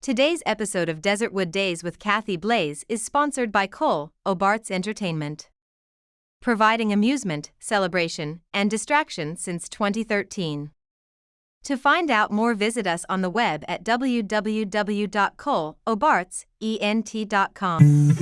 Today's episode of Desertwood Days with Kathy Blaze is sponsored by Cole, Obart's Entertainment. Providing amusement, celebration, and distraction since 2013. To find out more, visit us on the web at www.coleobartsent.com.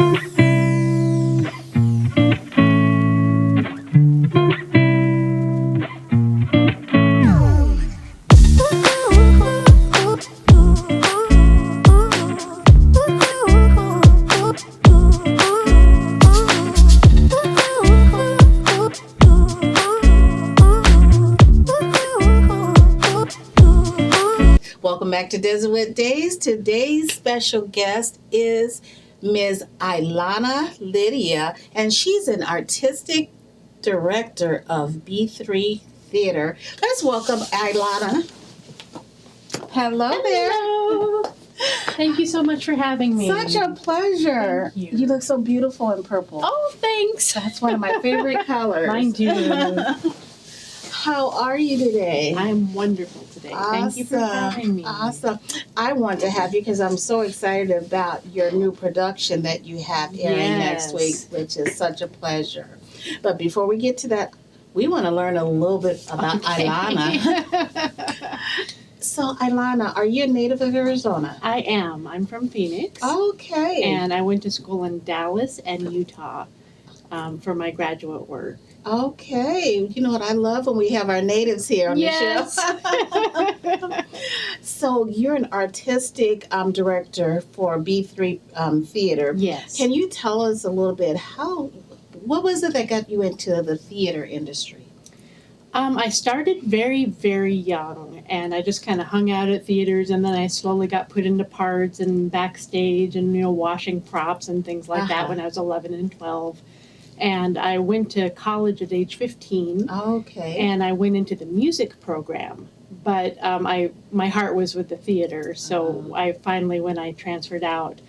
Welcome back to Desertwood Days. Today's special guest is Ms. Ilana Lydia, and she's an artistic director of B3 Theater. Let's welcome Ilana. Hello there. Hello. Thank you so much for having me. Such a pleasure. Thank you. You look so beautiful in purple. Oh, thanks. That's one of my favorite colors. Mine too. How are you today? I'm wonderful today. Awesome. Thank you for having me. Awesome. I want to have you because I'm so excited about your new production that you have airing next week, which is such a pleasure. But before we get to that, we want to learn a little bit about Ilana. So, Ilana, are you a native of Arizona? I am. I'm from Phoenix. Okay. And I went to school in Dallas and Utah for my graduate work. Okay. You know what I love when we have our natives here on the show. So you're an artistic director for B3 Theater. Yes. Can you tell us a little bit what was it that got you into the theater industry? I started very, very young, and I just kind of hung out at theaters, and then I slowly got put into parts and backstage and, washing props and things like that when I was 11 and 12. And I went to college at age 15. Okay. And I went into the music program. But my heart was with the theater. So I finally, when I transferred out,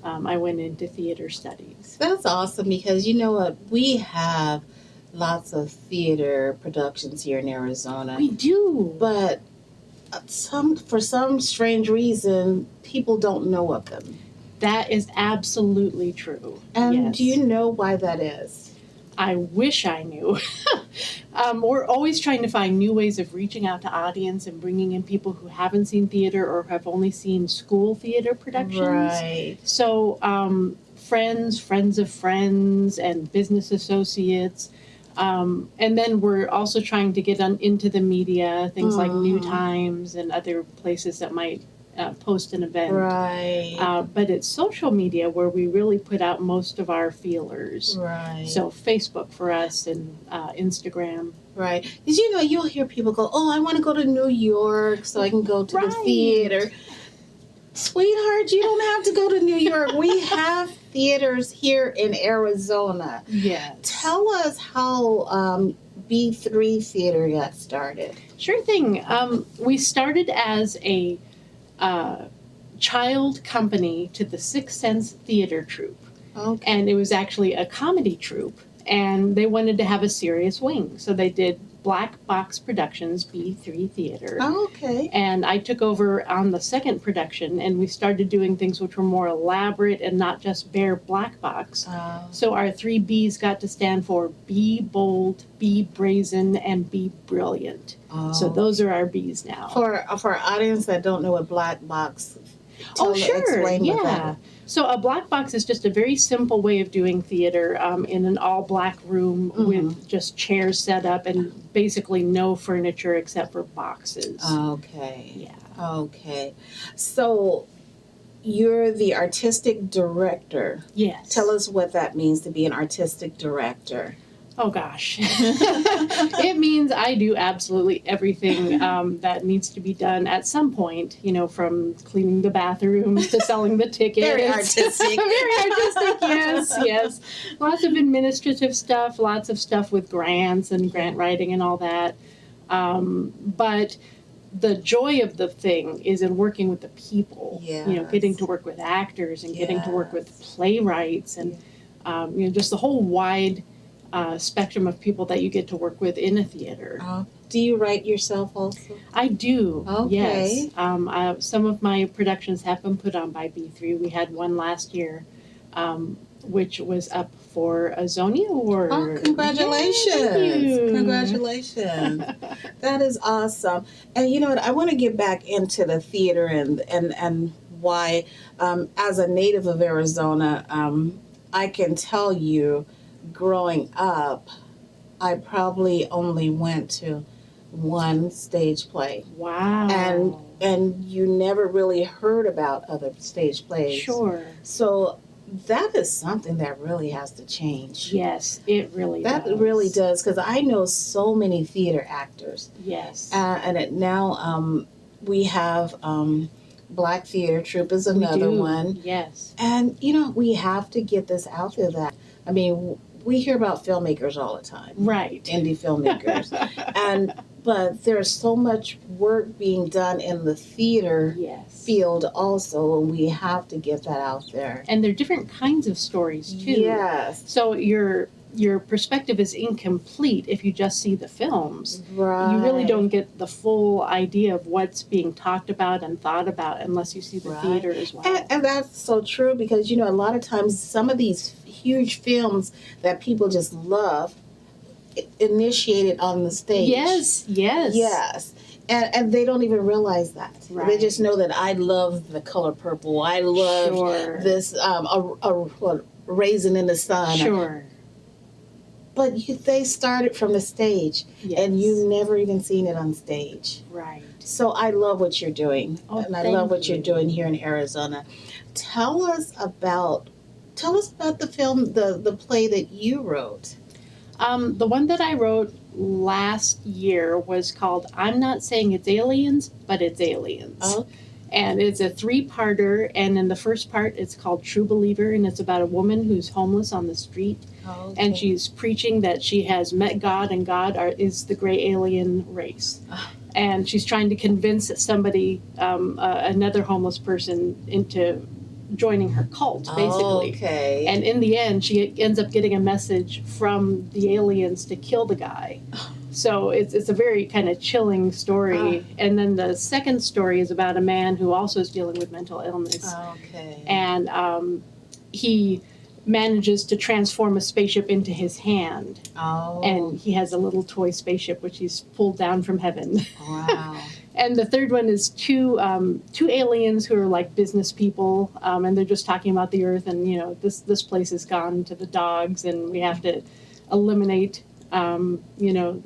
I went into theater studies. That's awesome because you know what? We have lots of theater productions here in Arizona. We do. But for some strange reason, people don't know of them. That is absolutely true. And yes. Do you know why that is? I wish I knew. We're always trying to find new ways of reaching out to audience and bringing in people who haven't seen theater or have only seen school theater productions. Right. So friends of friends, and business associates. And then we're also trying to get into the media, things like New Times and other places that might post an event. Right. But it's social media where we really put out most of our feelers. Right. So Facebook for us and Instagram. Right. Because, you'll hear people go, I want to go to New York so I can go to the theater. Sweetheart, you don't have to go to New York. We have theaters here in Arizona. Yes. Tell us how B3 Theater got started. Sure thing. We started as a child company to the Sixth Sense Theater Troupe. Okay. And it was actually a comedy troupe, and they wanted to have a serious wing. So they did Black Box Productions, B3 Theater. Okay. And I took over on the second production, and we started doing things which were more elaborate and not just bare black box. So our 3 B's got to stand for Be Bold, Be Brazen, and Be Brilliant. So those are our B's now. For our audience that don't know what black box, explain what that is. So a black box is just a very simple way of doing theater in an all-black room with just chairs set up and basically no furniture except for boxes. Okay. Yeah. Okay. So you're the artistic director. Yes. Tell us what that means to be an artistic director. Oh, gosh. It means I do absolutely everything that needs to be done at some point, from cleaning the bathrooms to selling the tickets. Very artistic. Very artistic, yes. Lots of administrative stuff, lots of stuff with grants and grant writing and all that. But the joy of the thing is in working with the people, getting to work with actors and getting to work with playwrights and, just the whole wide spectrum of people that you get to work with in a theater. Do you write yourself also? I do. Okay. Yes. Some of my productions have been put on by B3. We had one last year, which was up for a Zonia Award. Oh, congratulations! Yay, thank you. Congratulations! That is awesome. And you know what? I want to get back into the theater and why, as a native of Arizona, I can tell you, growing up, I probably only went to one stage play. Wow. And you never really heard about other stage plays. Sure. So that is something that really has to change. Yes, it really That does. really does, because I know so many theater actors. Yes. Now we have Black Theater Troupe is another we do. one. Yes. And, you know, we have to get this out there that, I mean, we hear about filmmakers all the time. Right. Indie filmmakers. But there's so much work being done in the theater Yes. field also, and we have to get that out there. And they're different kinds of stories too. Yes. So your perspective is incomplete if you just see the films. Right. You really don't get the full idea of what's being talked about and thought about unless you see the Right. theater as well. And that's so true, because, you know, a lot of times some of these huge films that people just love initiated on the stage. Yes. Yes. And they don't even realize that. Right. They just know that I love the color purple. I love Sure. this Raisin in the Sun. Sure. But they started from the stage, Yes. and you've never even seen it on stage. Right. So I love what you're doing, Oh, and I thank love what you. you're doing here in Arizona. Tell us about the film, the play that you wrote. The one that I wrote last year was called I'm Not Saying It's Aliens, but It's Aliens. Oh. And it's a 3-parter, and in the first part it's called True Believer, and it's about a woman who's homeless on the street, and she's preaching that she has met God, and God is the gray alien race. And she's trying to convince somebody, another homeless person, into joining her cult, basically. Okay. And in the end, she ends up getting a message from the aliens to kill the guy. So it's a very kind of chilling story. And then the second story is about a man who also is dealing with mental illness. Okay. And he manages to transform a spaceship into his hand. And he has a little toy spaceship which he's pulled down from heaven. Wow. And the third one is two aliens who are like business people, and they're just talking about the Earth, and you know this place has gone to the dogs, and we have to eliminate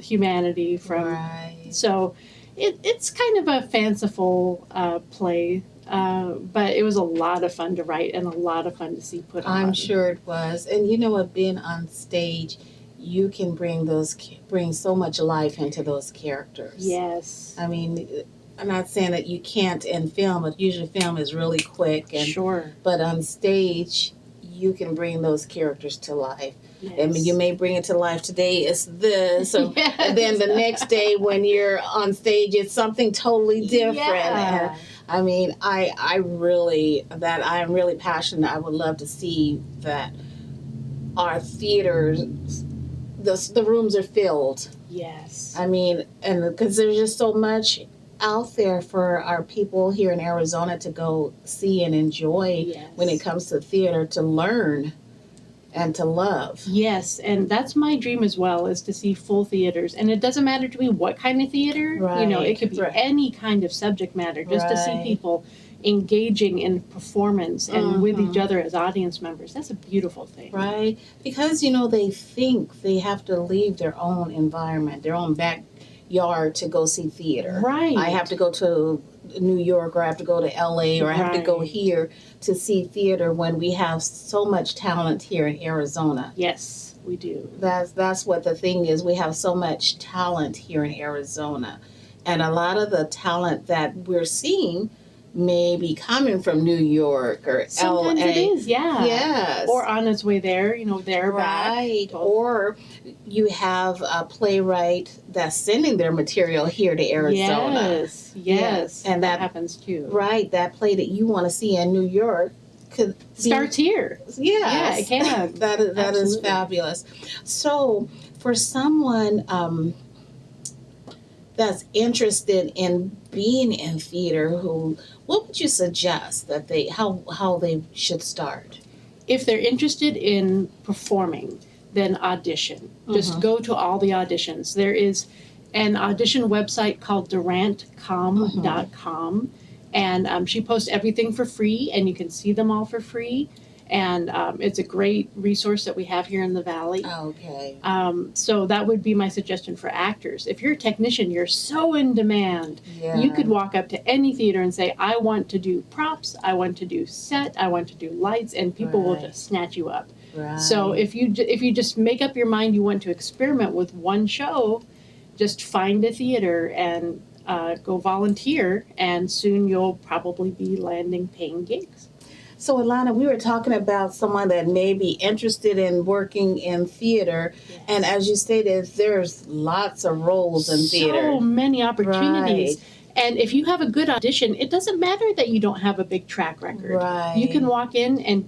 humanity from. Right. So it's kind of a fanciful play, but it was a lot of fun to write and a lot of fun to see put on. I'm sure it was. And you know what, being on stage, you can bring so much life into those characters. Yes. I mean, I'm not saying that you can't in film, but usually film is really quick. And Sure. But on stage, you can bring those characters to life. Yes. I mean, you may bring it to life today, it's this, Yes. and then the next day when you're on stage, it's something totally different. Yeah. And, I mean, I'm really passionate. I would love to see that our theaters, the rooms are filled. Yes. I mean, and because there's just so much out there for our people here in Arizona to go see and enjoy Yes. when it comes to theater, to learn and to love. Yes, and that's my dream as well, is to see full theaters. And it doesn't matter to me what kind of theater. You know, it could be Right. any kind of subject matter, just to see Right. people engaging in performance and with each other as audience members. That's a beautiful thing. Right? Because, you know, they think they have to leave their own environment, their own backyard to go see theater. Right. I have to go to New York, or I have to go to LA, or I have to go Right. here to see theater when we have so much talent here in Arizona. Yes, we do. That's what the thing is. We have so much talent here in Arizona. And a lot of the talent that we're seeing may be coming from New York or Sometimes LA. it is, yeah. Yes. Or on its way there, they're Right. back. Or you have a playwright that's sending their material here to Arizona. Yes. And that that happens too. Right. That play that you want to see in New York could Starts here. Yes. Yeah, it can. That is Absolutely. fabulous. So for someone that's interested in being in theater, what would you suggest that how they should start? If they're interested in performing, then audition. Just go to all the auditions. There is an audition website called durantcom.com, and she posts everything for free, and you can see them all for free. And it's a great resource that we have here in the Valley. Okay. So that would be my suggestion for actors. If you're a technician, you're so in demand. Yeah. You could walk up to any theater and say, I want to do props, I want to do set, I want to do lights, and people will Right. just snatch you up. Right. So if you just make up your mind you want to experiment with one show, just find a theater and go volunteer, and soon you'll probably be landing paying gigs. So, Ilana, we were talking about someone that may be interested in working in theater, and as you stated, there's lots of roles in theater. So many opportunities. Right. And if you have a good audition, it doesn't matter that you don't have a big track record. Right. You can walk in and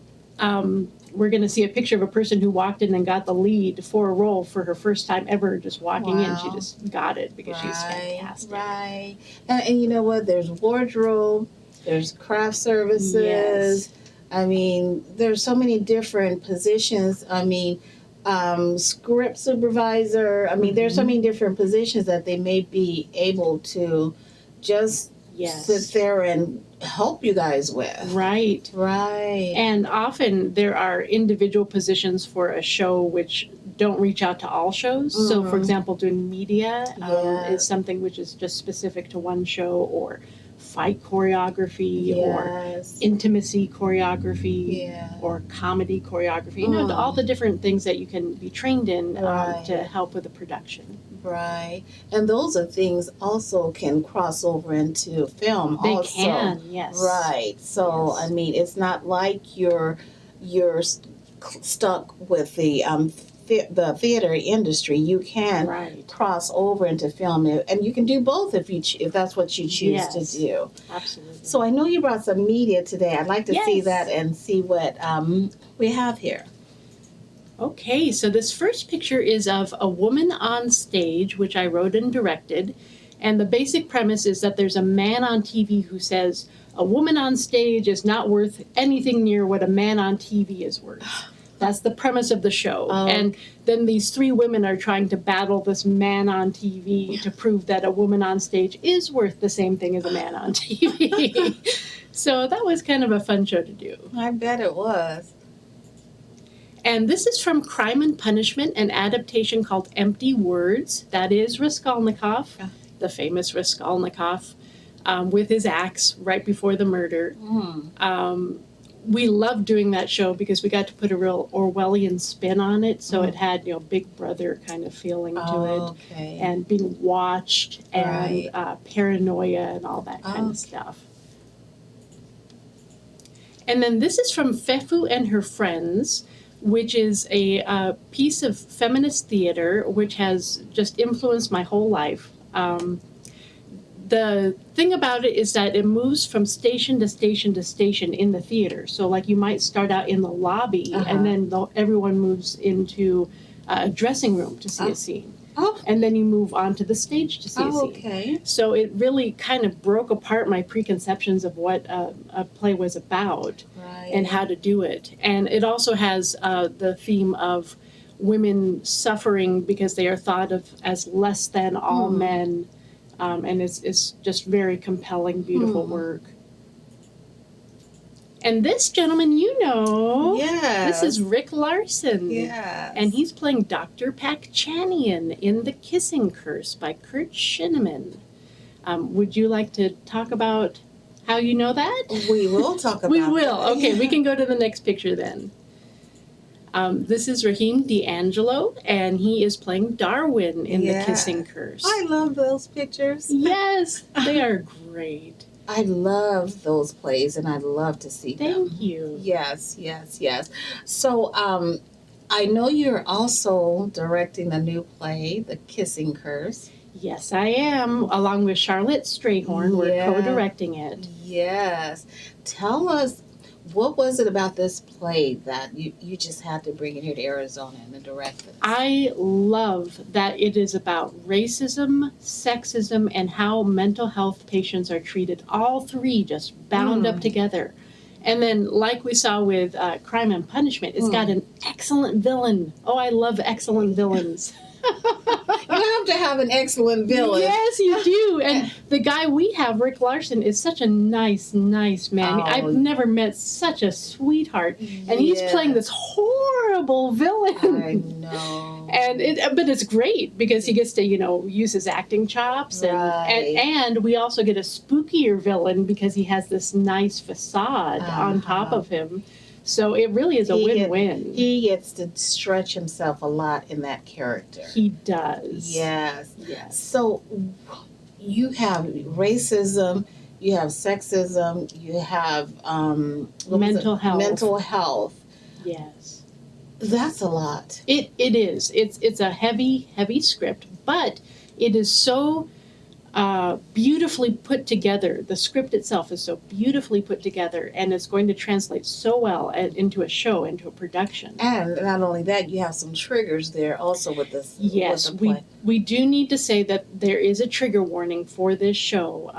we're going to see a picture of a person who walked in and got the lead for a role for her first time ever, just walking in. She just got it because she's fantastic. Right. And you know what? There's wardrobe, there's craft services. Yes. I mean, there's so many different positions. I mean, script supervisor. I mean, there's so many different positions that they may be able to just sit there and help you guys with. Right. Right. And often there are individual positions for a show which don't reach out to all shows. So, for example, doing media is something which is just specific to one show, or fight choreography, or intimacy choreography, or comedy choreography. You know, all the different things that you can be trained in to help with the production. Right. And those are things also can cross over into film They also. can, yes. Right. So, I mean, it's not like you're stuck with the theater industry. You can cross over into film, and you can do both if that's what you choose to do. Absolutely. So I know you brought some media today. I'd like to see that and see what we have here. Okay, so this first picture is of a woman on stage, which I wrote and directed. And the basic premise is that there's a man on TV who says, a woman on stage is not worth anything near what a man on TV is worth. That's the premise of the show. And then these three women are trying to battle this man on TV to prove that a woman on stage is worth the same thing as a man on TV. So that was kind of a fun show to do. I bet it was. And this is from Crime and Punishment, an adaptation called Empty Words. That is Raskolnikov, the famous Raskolnikov, with his axe right before the murder. We loved doing that show because we got to put a real Orwellian spin on it. So it had, Big Brother kind of feeling to it, and being watched, and paranoia and all that kind of stuff. And then this is from Fefu and Her Friends, which is a piece of feminist theater which has just influenced my whole life. The thing about it is that it moves from station to station to station in the theater. So, like, you might start out in the lobby, and then everyone moves into a dressing room to see a scene. And then you move onto the stage to see a scene. So it really kind of broke apart my preconceptions of what a play was about and how to do it. And it also has the theme of women suffering because they are thought of as less than all men. And it's just very compelling, beautiful work. And this gentleman, this is Rick Larson. And he's playing Dr. Pakchanian in The Kissing Curse by Kurt Schneemann. Would you like to talk about how you know that? We will talk about We will. That. Okay, we can go to the next picture then. This is Raheem D'Angelo, and he is playing Darwin in The Kissing Curse. I love those pictures. Yes, they are great. I love those plays, and I'd love to see them. Thank you. Yes. So, I know you're also directing a new play, The Kissing Curse. Yes, I am, along with Charlotte Strayhorn. We're co-directing it. Yes. Tell us, what was it about this play that you just had to bring it here to Arizona and direct it? I love that it is about racism, sexism, and how mental health patients are treated. All three just bound up together. And then, like we saw with Crime and Punishment, it's got an excellent villain. Oh, I love excellent villains. You have to have an excellent villain. Yes, you do. And the guy we have, Rick Larson, is such a nice man. Oh. I've never met such a sweetheart. And he's playing this horrible villain. I know. But it's great because he gets to, use his acting chops. And we also get a spookier villain because he has this nice facade on top of him. So it really is a win-win. He gets to stretch himself a lot in that character. He does. Yes. So you have racism, you have sexism, you have mental health. Mental health. Yes. That's a lot. It is. It's a heavy script, but it is so beautifully put together. The script itself is so beautifully put together, and it's going to translate so well into a show, into a production. And not only that, you have some triggers there also with this. Yes, with the play. we do need to say that there is a trigger warning for this show.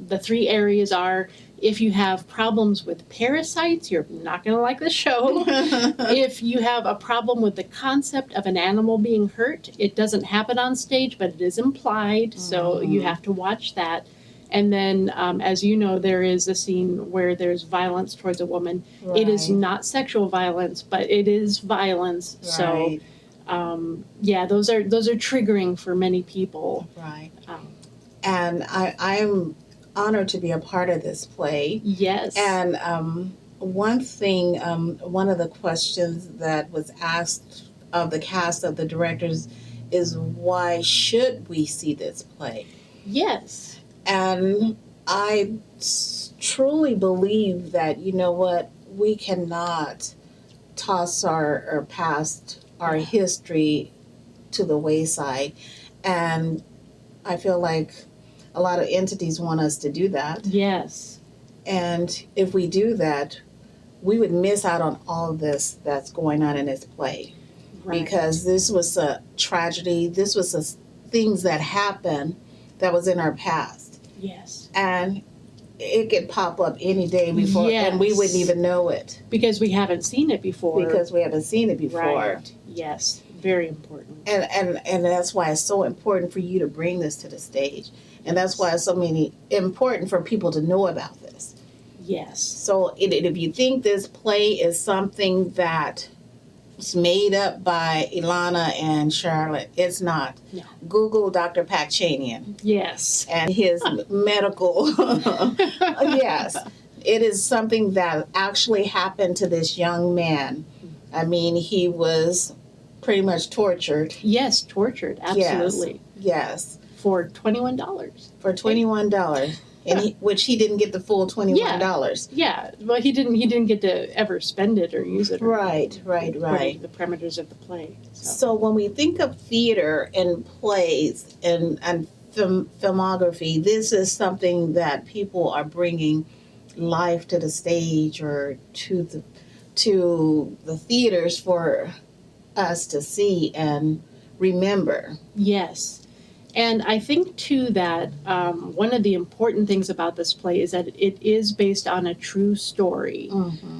The 3 areas are: if you have problems with parasites, you're not going to like the show. If you have a problem with the concept of an animal being hurt, it doesn't happen on stage, but it is implied, so you have to watch that. And then, as you know, there is a scene where there's violence towards a woman. Right. It is not sexual violence, but it is violence. Right. So, those are triggering for many people. Right. And I'm honored to be a part of this play. Yes. And one thing, one of the questions that was asked of the cast of the directors is, why should we see this play? Yes. And I truly believe that, we cannot toss our past, our history to the wayside. And I feel like a lot of entities want us to do that. Yes. And if we do that, we would miss out on all of this that's going on in this play. Right. Because this was a tragedy. This was things that happened that was in our past. Yes. And it could pop up any day before, and we wouldn't even know it. Because we haven't seen it before. Right. Yes. Very important. And that's why it's so important for you to bring this to the stage. And that's why it's important for people to know about this. Yes. So if you think this play is something that's made up by Ilana and Charlotte, it's not. No. Google Dr. Pachanian. Yes. And his medical. Yes. It is something that actually happened to this young man. I mean, he was pretty much tortured. Yes, tortured. Absolutely. Yes. For $21. For $21. And which he didn't get the full $21. Yeah. Well, he didn't get to ever spend it or use it. Right. According to the parameters of the play. So when we think of theater and plays and filmography, this is something that people are bringing life to the stage or to the theaters for us to see and remember. Yes. And I think, too, that one of the important things about this play is that it is based on a true story.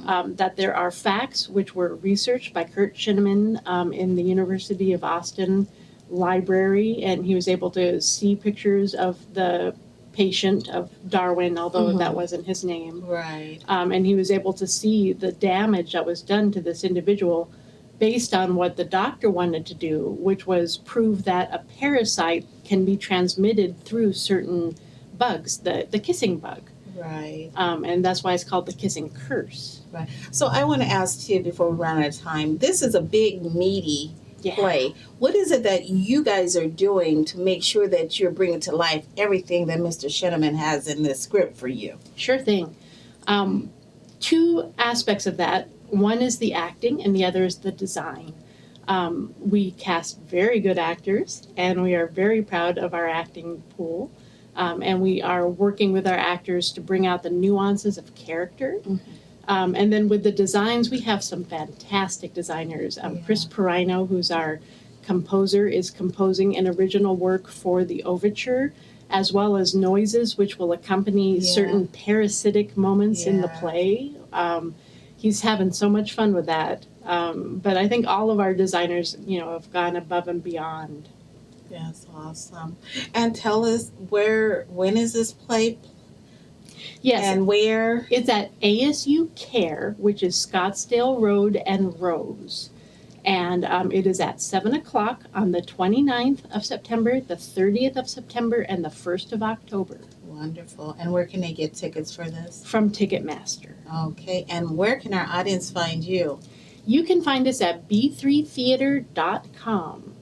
That there are facts which were researched by Kurt Shinneman in the University of Austin library, and he was able to see pictures of the patient of Darwin, although that wasn't his name. Right. And he was able to see the damage that was done to this individual based on what the doctor wanted to do, which was prove that a parasite can be transmitted through certain bugs, the kissing bug. Right. And that's why it's called the kissing curse. Right. So I want to ask you before we run out of time, this is a big, meaty play. What is it that you guys are doing to make sure that you're bringing to life everything that Mr. Shinneman has in this script for you? Sure thing. 2 aspects of that. One is the acting, and the other is the design. We cast very good actors, and we are very proud of our acting pool. And we are working with our actors to bring out the nuances of character. And then with the designs, we have some fantastic designers. Chris Perino, who's our composer, is composing an original work for the overture, as well as noises which will accompany certain parasitic moments in the play. He's having so much fun with that. But I think all of our designers, have gone above and beyond. That's awesome. And tell us when is this play? Yes. And where? It's at ASU Care, which is Scottsdale Road and Rose. And it is at 7 o'clock on the 29th of September, the 30th of September, and the 1st of October. Wonderful. And where can they get tickets for this? From Ticketmaster. Okay. And where can our audience find you? You can find us at b3theater.com.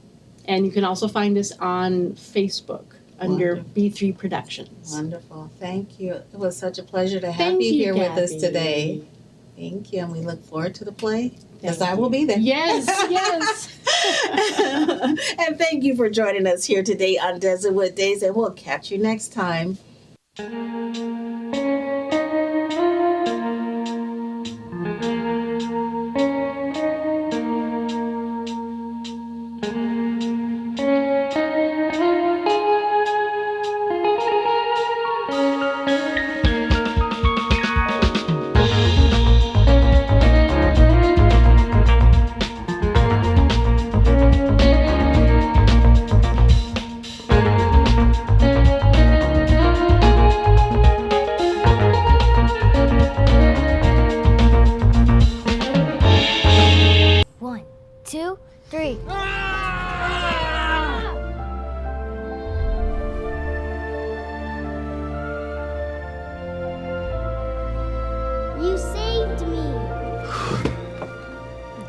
And you can also find us on Facebook under B3 Productions. Wonderful. Thank you. It was such a pleasure to have you here with us today. Thank you. And we look forward to the play. Yes, I will be there. Yes, yes. And thank you for joining us here today on Desertwood Days, and we'll catch you next time. You saved me!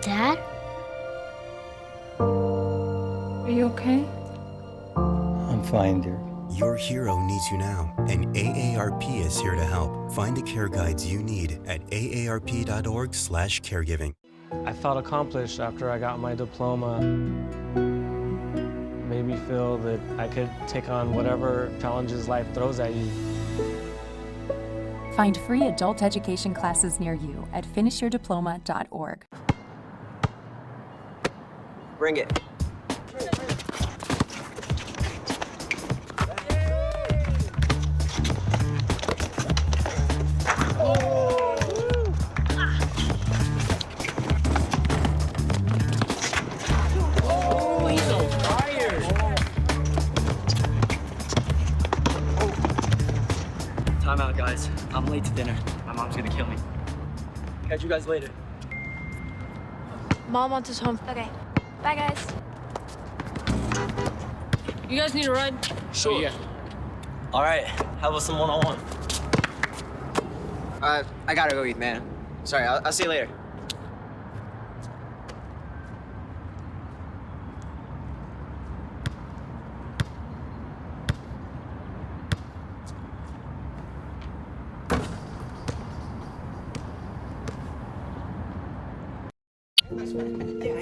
Dad? Are you okay? I'm fine, dear. Your hero needs you now, and AARP is here to help. Find the care guides you need at aarp.org/caregiving. I felt accomplished after I got my diploma. Made me feel that I could take on whatever challenges life throws at you. Find free adult education classes near you at finishyourdiploma.org. Bring it. Time out, guys. I'm late to dinner. My mom's gonna kill me. Catch you guys later. Mom wants us home. Okay. Bye, guys. You guys need a ride? Sure. Yeah. All right. How about some one-on-one? I gotta go eat, man. Sorry, I'll see you later. Yeah.